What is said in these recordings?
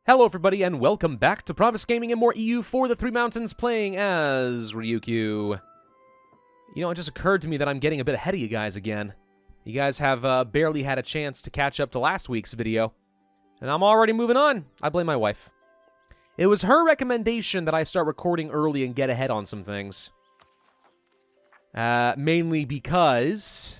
Hello everybody and welcome back to Pravus Gaming and more EU for the Three Mountains, playing as Ryukyu. You know, it just occurred to me that I'm getting a bit ahead of you guys again. You guys have barely had a chance to catch up to last week's video, and I'm already moving on. I blame my wife. It was her recommendation that I start recording early and get ahead on some things. Mainly because...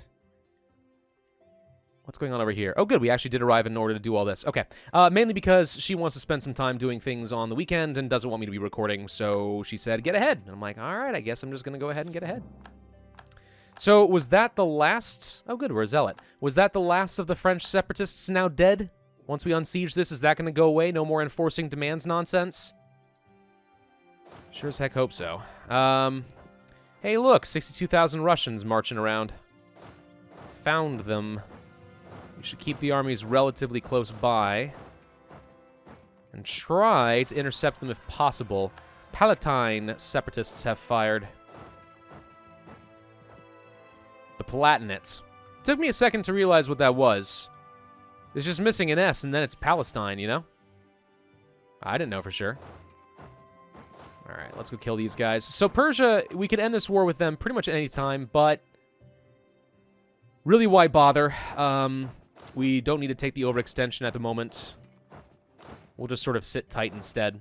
What's going on over here? Oh, good. We actually did arrive in order to do all this. Okay. Mainly because she wants to spend some time doing things on the weekend and doesn't want me to be recording, so she said, get ahead. And I'm like, all right, I guess I'm just going to go ahead and get ahead. So, was that the last... Oh, good. We're a zealot. Was that the last of the French separatists now dead? Once we unsiege this, is that going to go away? No more enforcing demands nonsense? Sure as heck hope so. Hey, look. 62,000 Russians marching around. Found them. We should keep the armies relatively close by and try to intercept them if possible. Palatine separatists have fired. The Palatinates. Took me a second to realize what that was. It's just missing an S and then it's Palestine, you know? I didn't know for sure. Alright, let's go kill these guys. So Persia, we could end this war with them pretty much at any time, but really why bother? We don't need to take the overextension at the moment. We'll just sort of sit tight instead.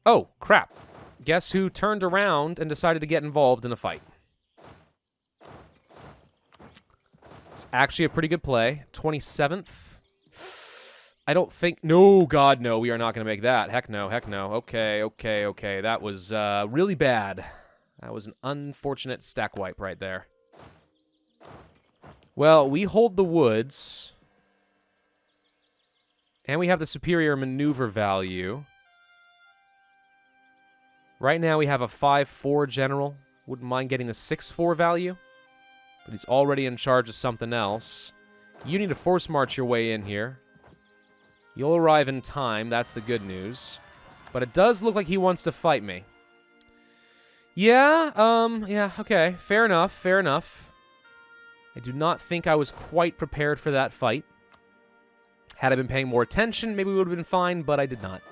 Oh, crap. Guess who turned around and decided to get involved in a fight? It's actually a pretty good play. 27th. I don't think... No, God, no. We are not going to make that. Heck no, heck no. Okay, okay, okay. That was really bad. That was an unfortunate stack wipe right there. Well, we hold the woods, and we have the superior maneuver value. Right now we have a 5-4 general. Wouldn't mind getting the 6-4 value, but he's already in charge of something else. You need to force march your way in here. You'll arrive in time, that's the good news. But it does look like he wants to fight me. Yeah, okay, fair enough, fair enough. I do not think I was quite prepared for that fight. Had I been paying more attention, maybe we would have been fine, but I did not.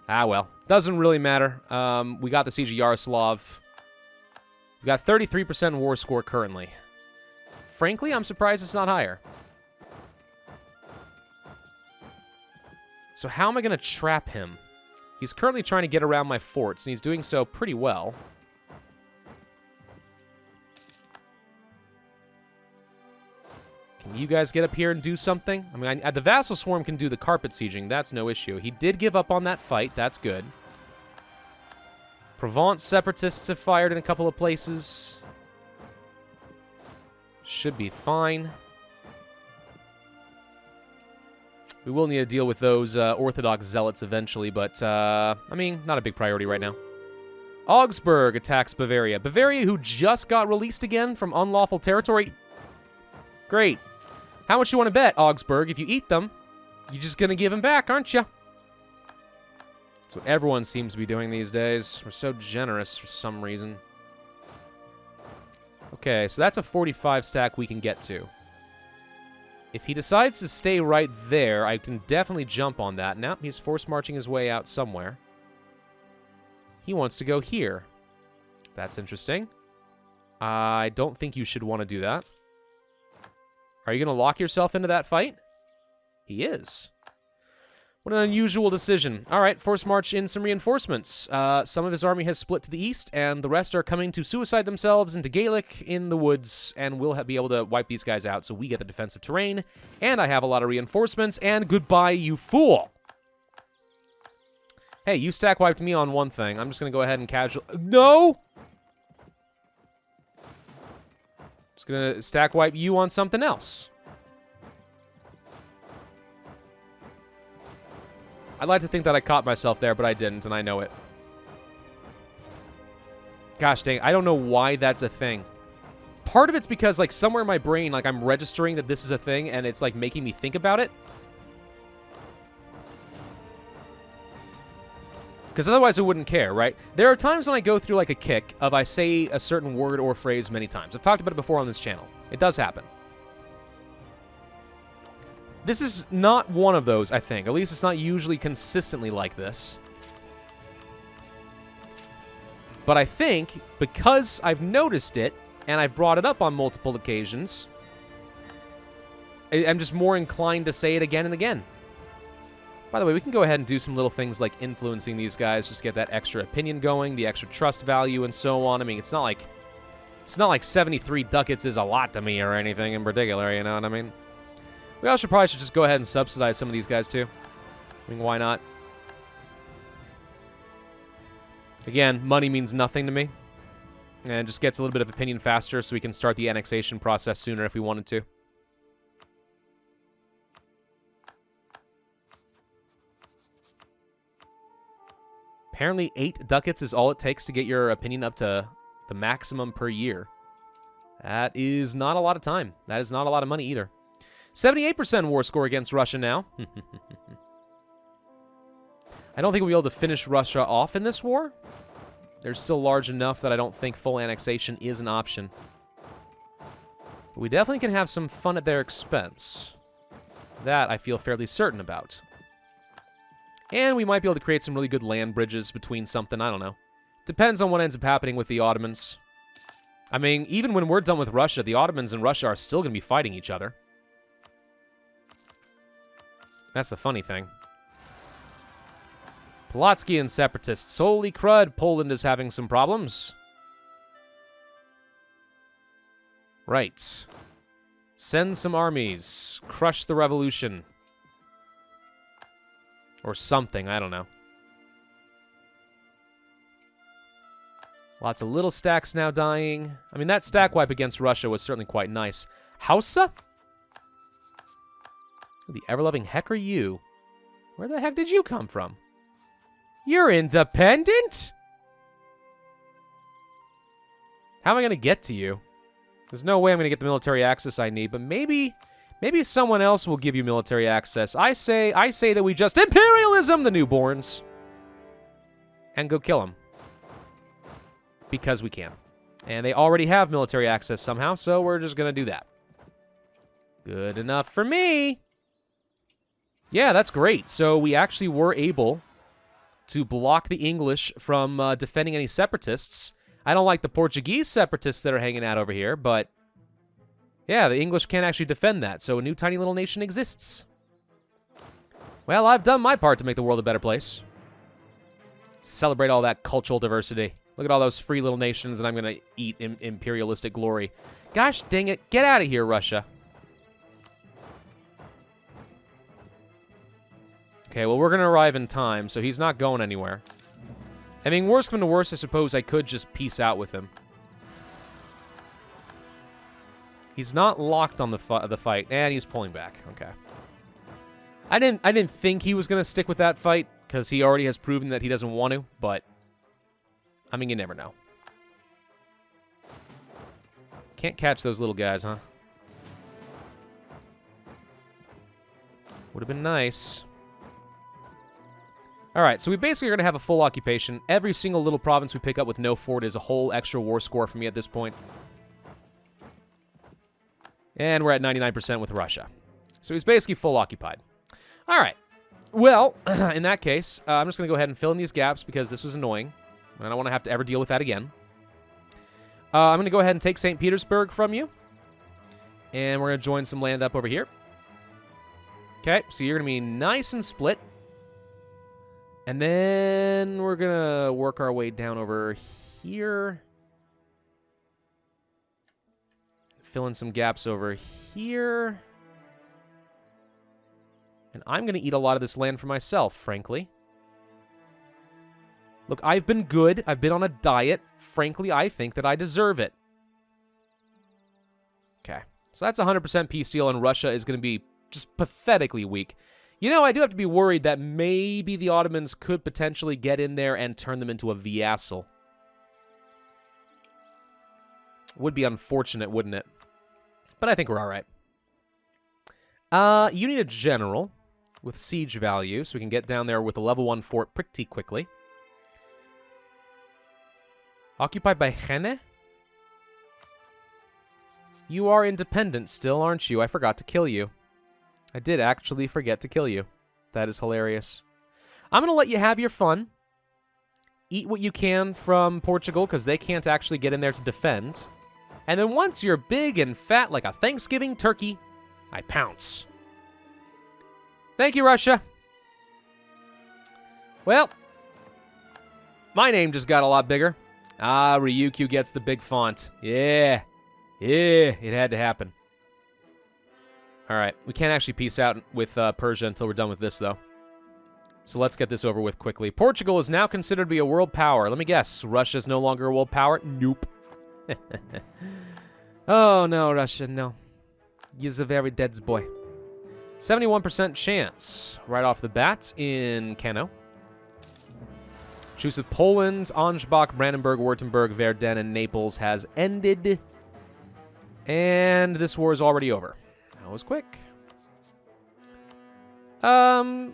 Ah, well. Doesn't really matter. We got the Siege of Yaroslav. We've got 33% war score currently. Frankly, I'm surprised it's not higher. So how am I going to trap him? He's currently trying to get around my forts, and he's doing so pretty well. You guys get up here and do something? I mean, the Vassal Swarm can do the carpet sieging. That's no issue. He did give up on that fight. That's good. Provence separatists have fired in a couple of places. Should be fine. We will need to deal with those Orthodox zealots eventually, but, I mean, not a big priority right now. Augsburg attacks Bavaria. Bavaria, who just got released again from unlawful territory. Great. How much you want to bet, Augsburg? If you eat them, you're just going to give them back, aren't you? That's what everyone seems to be doing these days. We're so generous for some reason. Okay, so that's a 45 stack we can get to. If he decides to stay right there, I can definitely jump on that. Now he's force marching his way out somewhere. He wants to go here. That's interesting. I don't think you should want to do that. Are you going to lock yourself into that fight? He is. What an unusual decision. All right, force march in some reinforcements. Some of his army has split to the east, and the rest are coming to suicide themselves into Gaelic in the woods, and we'll be able to wipe these guys out so we get the defensive terrain, and I have a lot of reinforcements, and goodbye, you fool! Hey, you stack wiped me on one thing. I'm just going to go ahead and casual... No! Just gonna stack wipe you on something else. I'd like to think that I caught myself there, but I didn't, and I know it. Gosh dang, I don't know why that's a thing. Part of it's because, like, somewhere in my brain, like, I'm registering that this is a thing, and it's, like, making me think about it. Because otherwise I wouldn't care, right? There are times when I go through like a kick of I say a certain word or phrase many times. I've talked about it before on this channel. It does happen. This is not one of those, I think. At least it's not usually consistently like this. But I think, because I've noticed it, and I've brought it up on multiple occasions, I'm just more inclined to say it again and again. By the way, we can go ahead and do some little things like influencing these guys, just get that extra opinion going, the extra trust value, and so on. I mean, it's not like 73 ducats is a lot to me or anything in particular, you know what I mean? We also probably should just go ahead and subsidize some of these guys, too. I mean, why not? Again, money means nothing to me. And it just gets a little bit of opinion faster so we can start the annexation process sooner if we wanted to. Apparently 8 ducats is all it takes to get your opinion up to the maximum per year. That is not a lot of time. That is not a lot of money either. 78% war score against Russia now. I don't think we'll be able to finish Russia off in this war. They're still large enough that I don't think full annexation is an option. But we definitely can have some fun at their expense. That I feel fairly certain about. And we might be able to create some really good land bridges between something, I don't know. Depends on what ends up happening with the Ottomans. I mean, even when we're done with Russia, the Ottomans and Russia are still going to be fighting each other. That's the funny thing. Polotsky and separatists. Holy crud, Poland is having some problems. Right. Send some armies. Crush the revolution. Or something, I don't know. Lots of little stacks now dying. I mean, that stack wipe against Russia was certainly quite nice. Hausa? Who the ever-loving heck are you? Where the heck did you come from? You're independent? How am I going to get to you? There's no way I'm going to get the military access I need, but maybe someone else will give you military access. I say that we just imperialism the newborns and go kill them. Because we can. And they already have military access somehow, so we're just going to do that. Good enough for me. Yeah, that's great. So we actually were able to block the English from defending any separatists. I don't like the Portuguese separatists that are hanging out over here, but yeah, the English can't actually defend that, so a new tiny little nation exists. Well, I've done my part to make the world a better place. Celebrate all that cultural diversity. Look at all those free little nations, and I'm going to eat imperialistic glory. Gosh dang it, get out of here, Russia. Okay, well, we're going to arrive in time, so he's not going anywhere. I mean, worst come to worst, I suppose I could just peace out with him. He's not locked on the fight, and he's pulling back. Okay. I didn't think he was going to stick with that fight, because he already has proven that he doesn't want to, but I mean, you never know. Can't catch those little guys, huh? Would have been nice. All right, so we basically are going to have a full occupation. Every single little province we pick up with no fort is a whole extra war score for me at this point. And we're at 99% with Russia. So he's basically full occupied. All right. Well, in that case, I'm just going to go ahead and fill in these gaps because this was annoying. I don't want to have to ever deal with that again. I'm going to go ahead and take St. Petersburg from you. And we're going to join some land up over here. Okay, so you're going to be nice and split. And then we're going to work our way down over here. Fill in some gaps over here. And I'm going to eat a lot of this land for myself, frankly. Look, I've been good. I've been on a diet. Frankly, I think that I deserve it. Okay. So that's 100% peace deal, and Russia is going to be just pathetically weak. You know, I do have to be worried that maybe the Ottomans could potentially get in there and turn them into a vassal. Would be unfortunate, wouldn't it? But I think we're all right. You need a general with siege value, so we can get down there with a level 1 fort pretty quickly. Occupied by Henne? You are independent still, aren't you? I forgot to kill you. I did actually forget to kill you. That is hilarious. I'm going to let you have your fun. Eat what you can from Portugal, because they can't actually get in there to defend. And then once you're big and fat like a Thanksgiving turkey, I pounce. Thank you, Russia. Well, my name just got a lot bigger. Ah, Ryukyu gets the big font. Yeah. Yeah, it had to happen. All right, we can't actually peace out with Persia until we're done with this, though. So let's get this over with quickly. Portugal is now considered to be a world power. Let me guess, Russia's no longer a world power? Nope. Oh, no, Russia, no. You're a very dead boy. 71% chance right off the bat in Kano. Truce with Poland, Ansbach, Brandenburg, Württemberg, Verden, and Naples has ended. And this war is already over. That was quick. I'm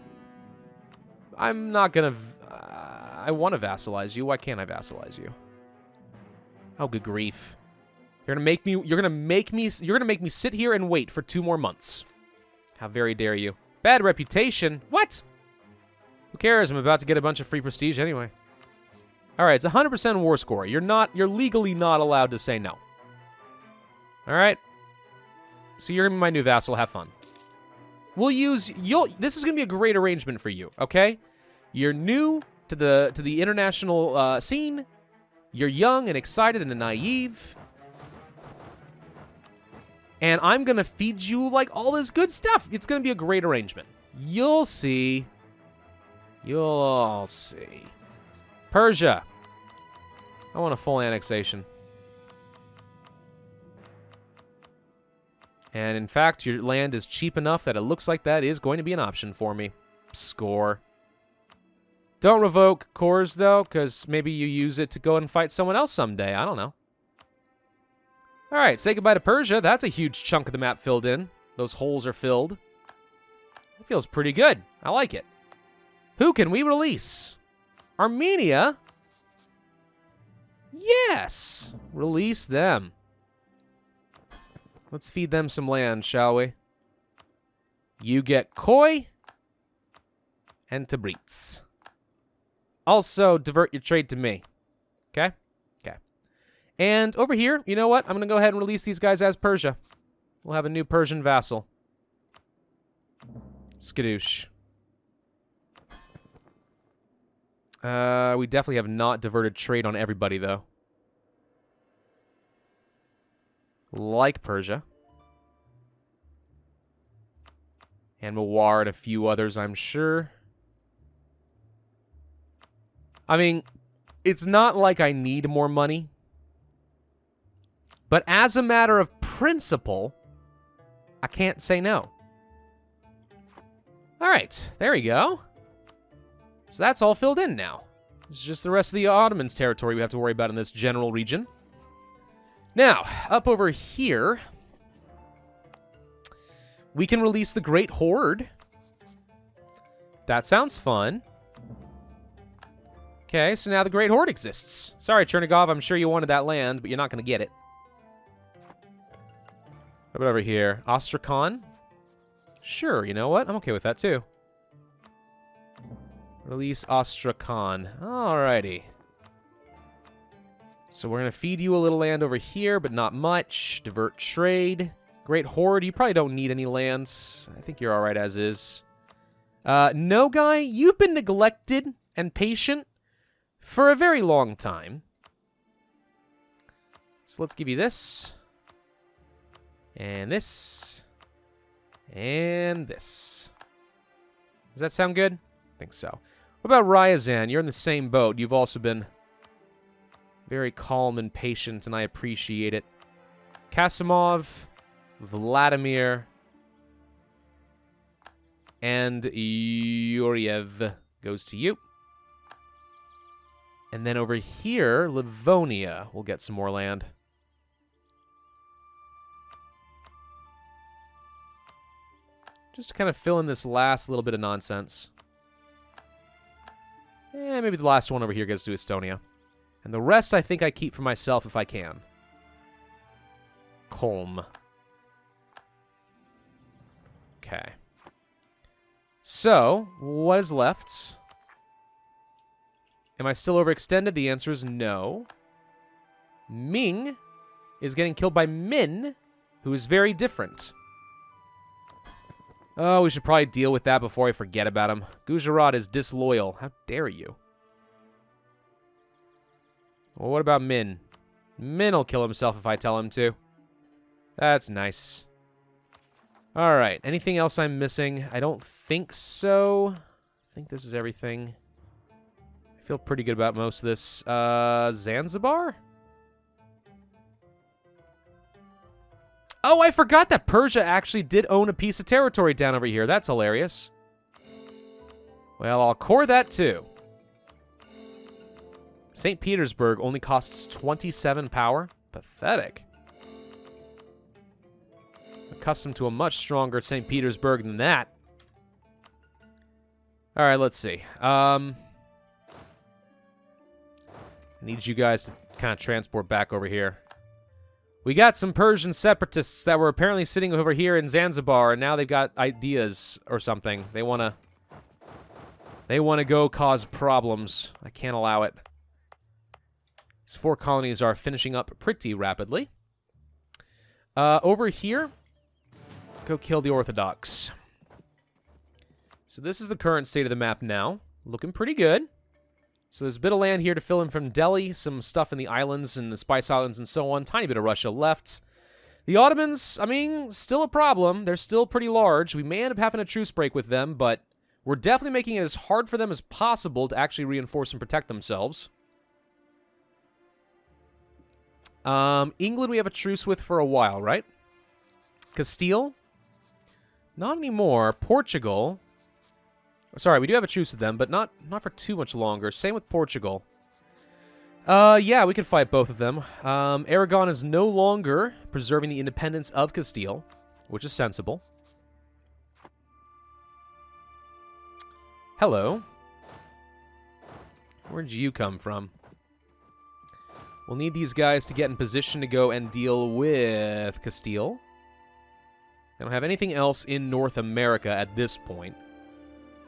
not gonna... I want to vassalize you. Why can't I vassalize you? Oh, good grief. You're gonna make me sit here and wait for 2 more months. How very dare you. Bad reputation? What? Who cares? I'm about to get a bunch of free prestige anyway. All right, it's 100% war score. You're legally not allowed to say no. All right. So you're gonna be my new vassal. Have fun. This is gonna be a great arrangement for you. Okay. You're new to the international scene. You're young and excited and naive. And I'm gonna feed you like all this good stuff. It's gonna be a great arrangement. You'll see. You'll see. Persia. I want a full annexation. And in fact, your land is cheap enough that it looks like that is going to be an option for me. Score. Don't revoke cores, though, because maybe you use it to go and fight someone else someday. I don't know. All right, say goodbye to Persia. That's a huge chunk of the map filled in. Those holes are filled. It feels pretty good. I like it. Who can we release? Armenia? Yes! Release them. Let's feed them some land, shall we? You get Koi and Tabriz. Also, divert your trade to me. Okay? Okay. And over here, you know what? I'm going to go ahead and release these guys as Persia. We'll have a new Persian vassal. Skadoosh. We definitely have not diverted trade on everybody, though. Like Persia. And Mawar and a few others, I'm sure. I mean, it's not like I need more money. But as a matter of principle, I can't say no. All right, there we go. So that's all filled in now. It's just the rest of the Ottomans' territory we have to worry about in this general region. Now, up over here, we can release the Great Horde. That sounds fun. Okay, so now the Great Horde exists. Sorry, Chernigov, I'm sure you wanted that land, but you're not going to get it. What about over here? Astrakhan? Sure, you know what? I'm okay with that, too. Release Astrakhan. Alrighty. So we're going to feed you a little land over here, but not much. Divert trade. Great Horde, you probably don't need any lands. I think you're alright as is. No, guy, you've been neglected and patient for a very long time. So let's give you this. And this. And this. Does that sound good? I think so. What about Ryazan? You're in the same boat. You've also been very calm and patient, and I appreciate it. Kasimov, Vladimir, and Yuriev goes to you. And then over here, Livonia will get some more land. Just to kind of fill in this last little bit of nonsense. Maybe the last one over here gets to Estonia. And the rest I think I keep for myself if I can. Kolm. Okay. So, what is left? Am I still overextended? The answer is no. Ming is getting killed by Min, who is very different. Oh, we should probably deal with that before I forget about him. Gujarat is disloyal. How dare you? Well, what about Min? Min will kill himself if I tell him to. That's nice. Alright, anything else I'm missing? I don't think so. I think this is everything. I feel pretty good about most of this. Zanzibar? Oh, I forgot that Persia actually did own a piece of territory down over here. That's hilarious. Well, I'll core that too. St. Petersburg only costs 27 power. Pathetic. Accustomed to a much stronger St. Petersburg than that. All right, let's see. I need you guys to kind of transport back over here. We got some Persian separatists that were apparently sitting over here in Zanzibar, and now they've got ideas or something. They want to go cause problems. I can't allow it. These 4 colonies are finishing up pretty rapidly. Over here, go kill the Orthodox. So this is the current state of the map now. Looking pretty good. So there's a bit of land here to fill in from Delhi, some stuff in the islands and the Spice Islands and so on. Tiny bit of Russia left. The Ottomans, I mean, still a problem. They're still pretty large. We may end up having a truce break with them, but we're definitely making it as hard for them as possible to actually reinforce and protect themselves. England we have a truce with for a while, right? Castile? Not anymore. Portugal. Sorry, we do have a truce with them, but not for too much longer. Same with Portugal. Yeah, we could fight both of them. Aragon is no longer preserving the independence of Castile, which is sensible. Hello. Where'd you come from? We'll need these guys to get in position to go and deal with Castile. I don't have anything else in North America at this point.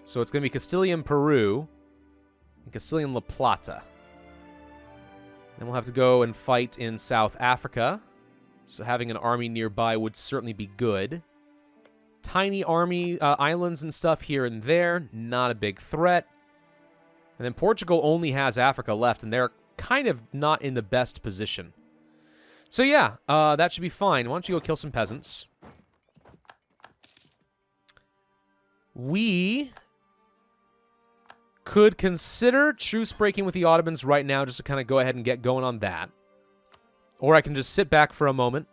So it's going to be Castilian Peru and Castilian La Plata. Then we'll have to go and fight in South Africa. So having an army nearby would certainly be good. Tiny army islands and stuff here and there. Not a big threat. And then Portugal only has Africa left, and they're kind of not in the best position. So yeah, that should be fine. Why don't you go kill some peasants? We could consider truce breaking with the Ottomans right now just to kind of go ahead and get going on that. Or I can just sit back for a moment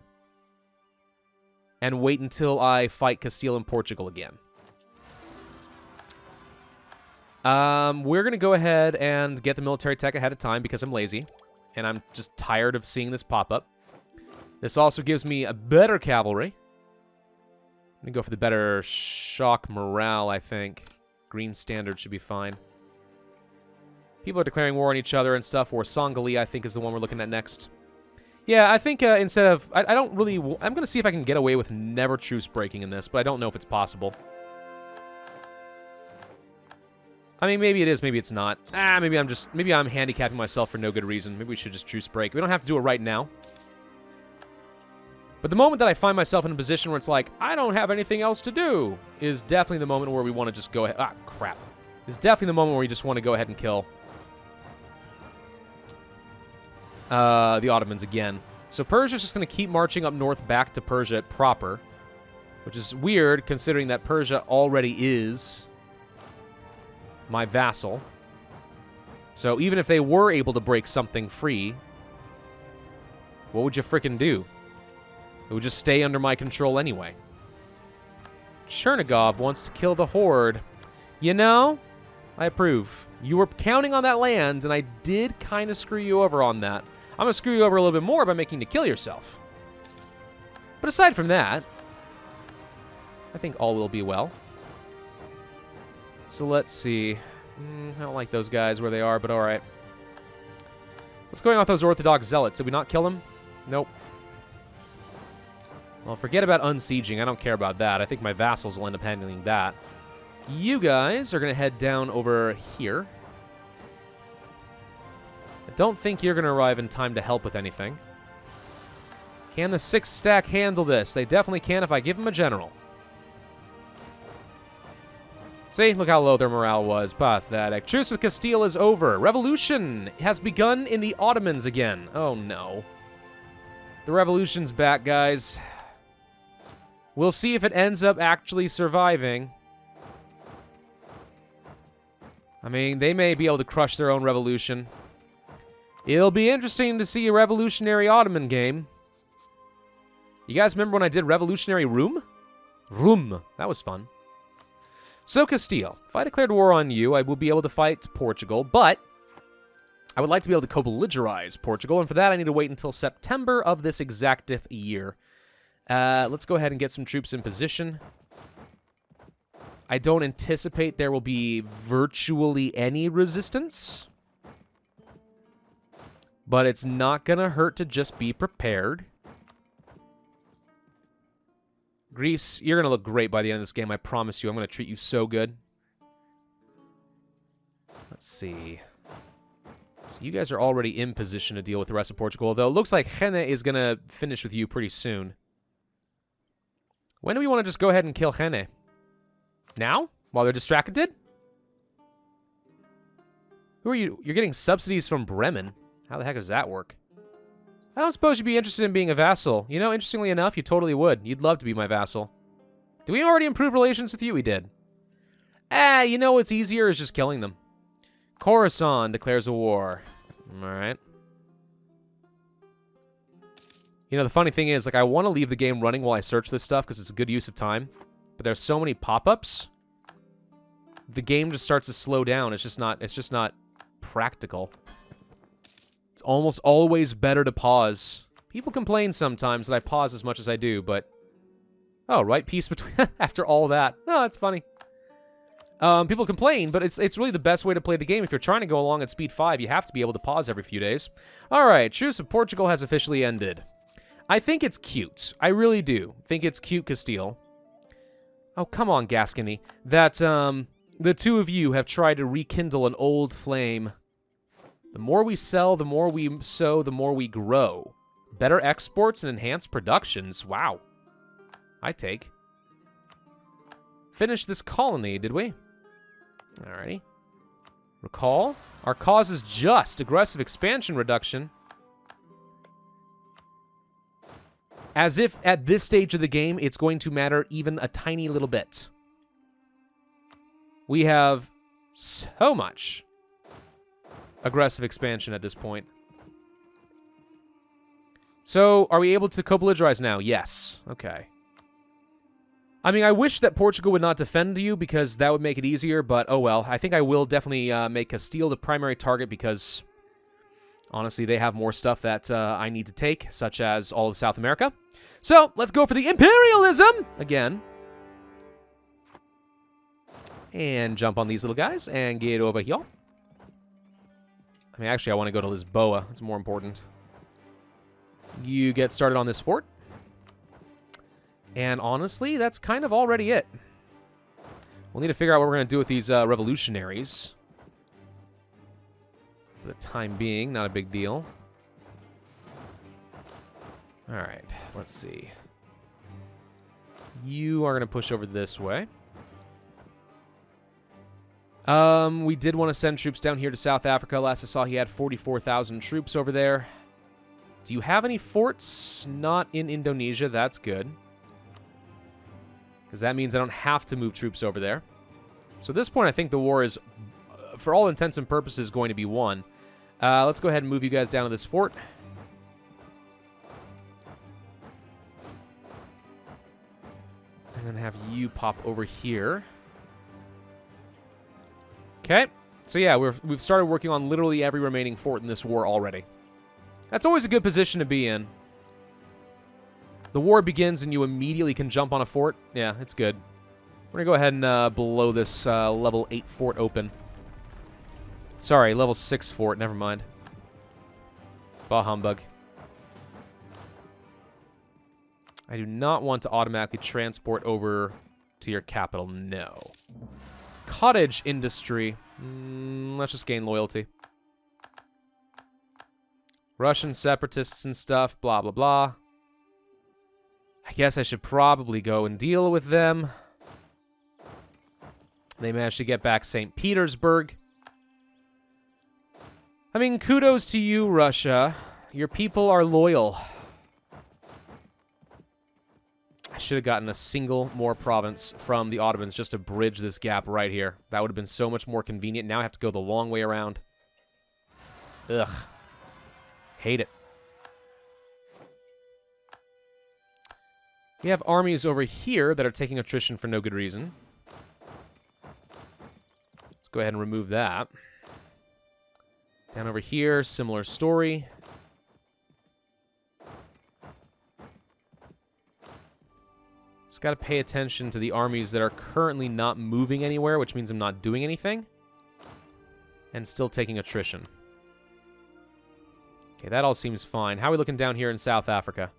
and wait until I fight Castile and Portugal again. We're going to go ahead and get the military tech ahead of time because I'm lazy. And I'm just tired of seeing this pop up. This also gives me a better cavalry. I'm going to go for the better shock morale, I think. Green standard should be fine. People are declaring war on each other and stuff, or Songali, I think, is the one we're looking at next. Yeah, I think instead of... I don't really... I'm going to see if I can get away with never truce breaking in this, but I don't know if it's possible. I mean, maybe it is, maybe it's not. Maybe I'm handicapping myself for no good reason. Maybe we should just truce break. We don't have to do it right now. But the moment that I find myself in a position where it's like, I don't have anything else to do, is definitely the moment where we want to just go ahead... Ah, crap. It's definitely the moment where we just want to go ahead and kill the Ottomans again. So Persia's just going to keep marching up north back to Persia proper, which is weird considering that Persia already is my vassal. So even if they were able to break something free, what would you frickin' do? It would just stay under my control anyway. Chernigov wants to kill the Horde. You know, I approve. You were counting on that land, and I did kind of screw you over on that. I'm going to screw you over a little bit more by making you kill yourself. But aside from that, I think all will be well. So let's see. I don't like those guys where they are, but alright. What's going on with those Orthodox zealots? Did we not kill them? Nope. Well, forget about unsieging. I don't care about that. I think my vassals will end up handling that. You guys are going to head down over here. I don't think you're going to arrive in time to help with anything. Can the 6-stack handle this? They definitely can if I give them a general. See, look how low their morale was. Pathetic. Truce with Castile is over. Revolution has begun in the Ottomans again. Oh, no. The revolution's back, guys. We'll see if it ends up actually surviving. I mean, they may be able to crush their own revolution. It'll be interesting to see a revolutionary Ottoman game. You guys remember when I did Revolutionary Room? Room. That was fun. So, Castile, if I declared war on you, I will be able to fight Portugal, but I would like to be able to co-belligerize Portugal, and for that I need to wait until September of this exacteth year. Let's go ahead and get some troops in position. I don't anticipate there will be virtually any resistance, but it's not going to hurt to just be prepared. Greece, you're going to look great by the end of this game, I promise you. I'm going to treat you so good. Let's see. So you guys are already in position to deal with the rest of Portugal, although it looks like Jene is going to finish with you pretty soon. When do we want to just go ahead and kill Jene? Now? While they're distracted? Who are you? You're getting subsidies from Bremen. How the heck does that work? I don't suppose you'd be interested in being a vassal. You know, interestingly enough, you totally would. You'd love to be my vassal. Do we already improve relations with you? We did. You know what's easier is just killing them. Khorasan declares a war. Alright. You know, the funny thing is, like, I want to leave the game running while I search this stuff because it's a good use of time. But there's so many pop-ups. The game just starts to slow down. It's just not practical. It's almost always better to pause. People complain sometimes that I pause as much as I do, but... Oh, right, peace between... After all that. Oh, that's funny. People complain, but it's really the best way to play the game. If you're trying to go along at speed 5, you have to be able to pause every few days. Alright, Truce of Portugal has officially ended. I think it's cute. I really do think it's cute, Castile. Oh, come on, Gascony. That, the two of you have tried to rekindle an old flame. The more we sell, the more we sow, the more we grow. Better exports and enhanced productions. Wow. I take. Finish this colony, did we? Alrighty. Recall. Our cause is just. Aggressive expansion reduction. As if at this stage of the game, it's going to matter even a tiny little bit. We have so much aggressive expansion at this point. So, are we able to co-belligerize now? Yes. Okay. I mean, I wish that Portugal would not defend you because that would make it easier, but oh well. I think I will definitely make Castile the primary target because, honestly, they have more stuff that I need to take, such as all of South America. So, let's go for the imperialism again. And jump on these little guys and get over here. I mean, actually, I want to go to Lisboa. It's more important. You get started on this fort. And honestly, that's kind of already it. We'll need to figure out what we're going to do with these revolutionaries. For the time being, not a big deal. Alright, let's see. You are going to push over this way. We did want to send troops down here to South Africa. Last I saw, he had 44,000 troops over there. Do you have any forts? Not in Indonesia. That's good. Because that means I don't have to move troops over there. So at this point, I think the war is, for all intents and purposes, going to be won. Let's go ahead and move you guys down to this fort. And then have you pop over here. Okay. So yeah, we've started working on literally every remaining fort in this war already. That's always a good position to be in. The war begins and you immediately can jump on a fort. Yeah, it's good. We're going to go ahead and blow this level 8 fort open. Sorry, level 6 fort. Never mind. Bah humbug. I do not want to automatically transport over to your capital. No. cottage industry. Let's just gain loyalty. Russian separatists and stuff, blah, blah, blah. I guess I should probably go and deal with them. They managed to get back St. Petersburg. I mean, kudos to you, Russia. Your people are loyal. I should have gotten a single more province from the Ottomans just to bridge this gap right here. That would have been so much more convenient. Now I have to go the long way around. Ugh. Hate it. We have armies over here that are taking attrition for no good reason. Let's go ahead and remove that. Down over here, similar story. Just got to pay attention to the armies that are currently not moving anywhere, which means I'm not doing anything. And still taking attrition. Okay, that all seems fine. How are we looking down here in South Africa?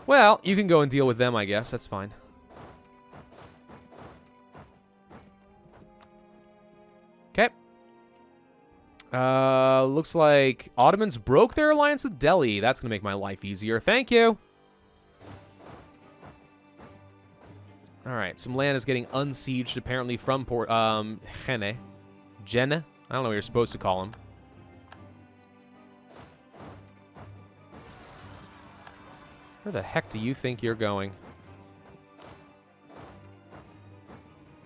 Well, you can go and deal with them, I guess. That's fine. Okay. Looks like Ottomans broke their alliance with Delhi. That's going to make my life easier. Thank you. All right, some land is getting unsieged, apparently, from Jenne. Jenne? I don't know what you're supposed to call him. Where the heck do you think you're going?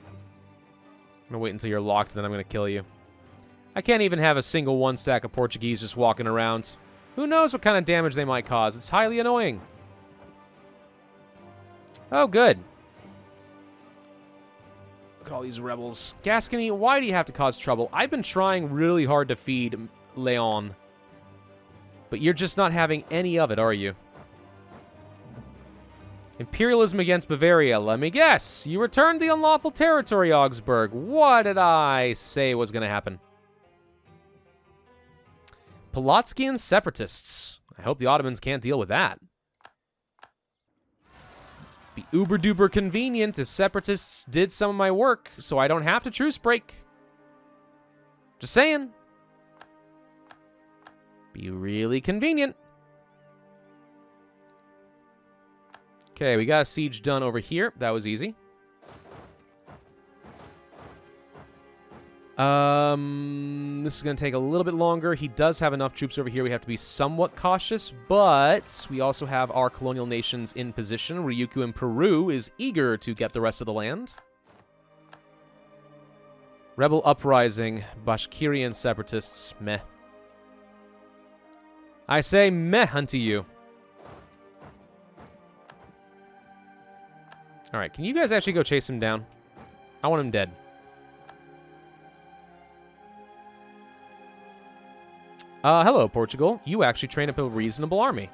I'm gonna wait until you're locked, and then I'm gonna kill you. I can't even have a single one stack of Portuguese just walking around. Who knows what kind of damage they might cause? It's highly annoying. Oh, good. Look at all these rebels. Gascony, why do you have to cause trouble? I've been trying really hard to feed Leon. But you're just not having any of it, are you? Imperialism against Bavaria. Let me guess. You returned the unlawful territory, Augsburg. What did I say was going to happen? Polotskian separatists. I hope the Ottomans can't deal with that. Be uber-duper convenient if separatists did some of my work, so I don't have to truce break. Just saying. Be really convenient. Okay, we got a siege done over here. That was easy. This is going to take a little bit longer. He does have enough troops over here. We have to be somewhat cautious, but we also have our colonial nations in position. Ryukyu in Peru is eager to get the rest of the land. Rebel uprising, Bashkirian separatists, meh. I say meh unto you. All right, can you guys actually go chase him down? I want him dead. Hello, Portugal. You actually train up a reasonable army.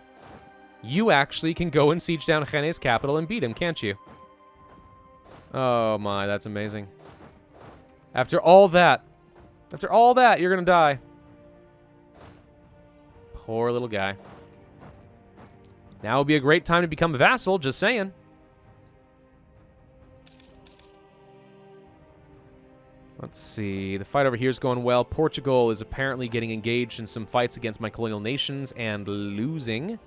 You actually can go and siege down Jenne's capital and beat him, can't you? Oh my, that's amazing. After all that, you're gonna die. Poor little guy. Now would be a great time to become a vassal, just saying. Let's see. The fight over here is going well. Portugal is apparently getting engaged in some fights against my colonial nations and losing.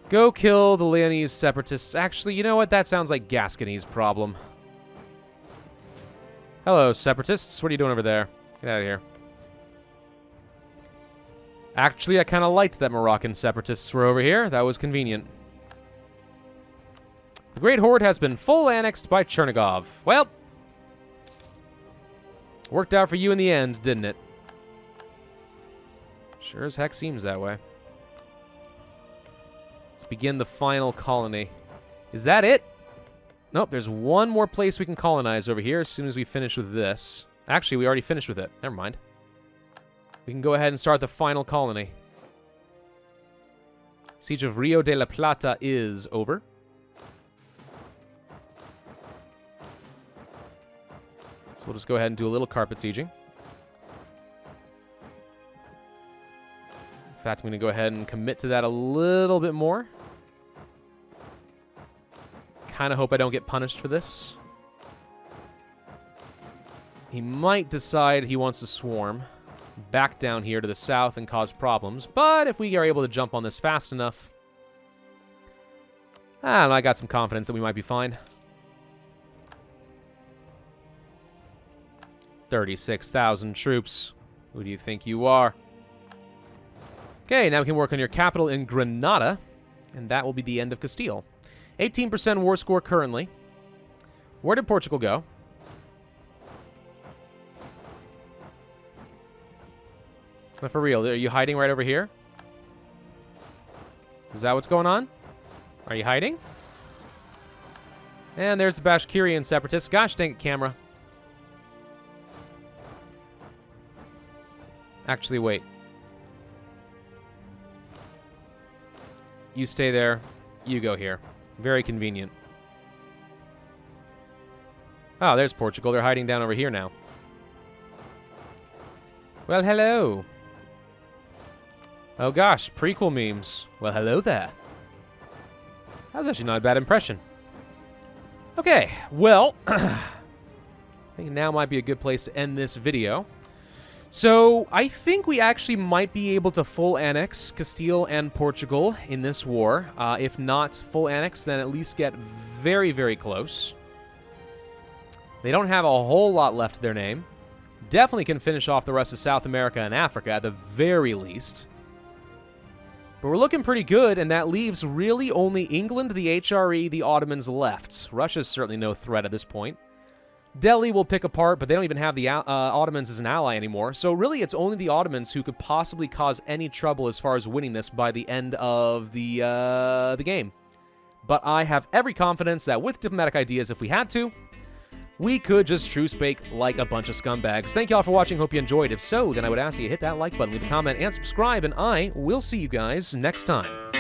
Go kill the Leonese separatists. Actually, you know what? That sounds like Gascony's problem. Hello, separatists. What are you doing over there? Get out of here. Actually, I kind of liked that Moroccan separatists were over here. That was convenient. The Great Horde has been full annexed by Chernigov. Well, worked out for you in the end, didn't it? Sure as heck seems that way. Let's begin the final colony. Is that it? Nope, there's one more place we can colonize over here as soon as we finish with this. Actually, we already finished with it. Never mind. We can go ahead and start the final colony. Siege of Rio de la Plata is over. So we'll just go ahead and do a little carpet sieging. In fact, I'm going to go ahead and commit to that a little bit more. Kind of hope I don't get punished for this. He might decide he wants to swarm back down here to the south and cause problems. But if we are able to jump on this fast enough, I don't know, I got some confidence that we might be fine. 36,000 troops. Who do you think you are? Okay, now we can work on your capital in Granada, and that will be the end of Castile. 18% war score currently. Where did Portugal go? But for real, are you hiding right over here? Is that what's going on? Are you hiding? And there's the Bashkirian separatists. Gosh dang it, camera. Actually, wait. You stay there. You go here. Very convenient. Oh, there's Portugal. They're hiding down over here now. Well, hello. Oh gosh, prequel memes. Well, hello there. That was actually not a bad impression. Okay, well, I think now might be a good place to end this video. So, I think we actually might be able to full annex Castile and Portugal in this war. If not full annex, then at least get very, very close. They don't have a whole lot left to their name. Definitely can finish off the rest of South America and Africa at the very least. But we're looking pretty good, and that leaves really only England, the HRE, the Ottomans left. Russia's certainly no threat at this point. Delhi will pick apart, but they don't even have the Ottomans as an ally anymore. So really, it's only the Ottomans who could possibly cause any trouble as far as winning this by the end of the game. But I have every confidence that with diplomatic ideas, if we had to, we could just truce bake like a bunch of scumbags. Thank you all for watching. Hope you enjoyed. If so, then I would ask that you hit that like button, leave a comment, and subscribe, and I will see you guys next time.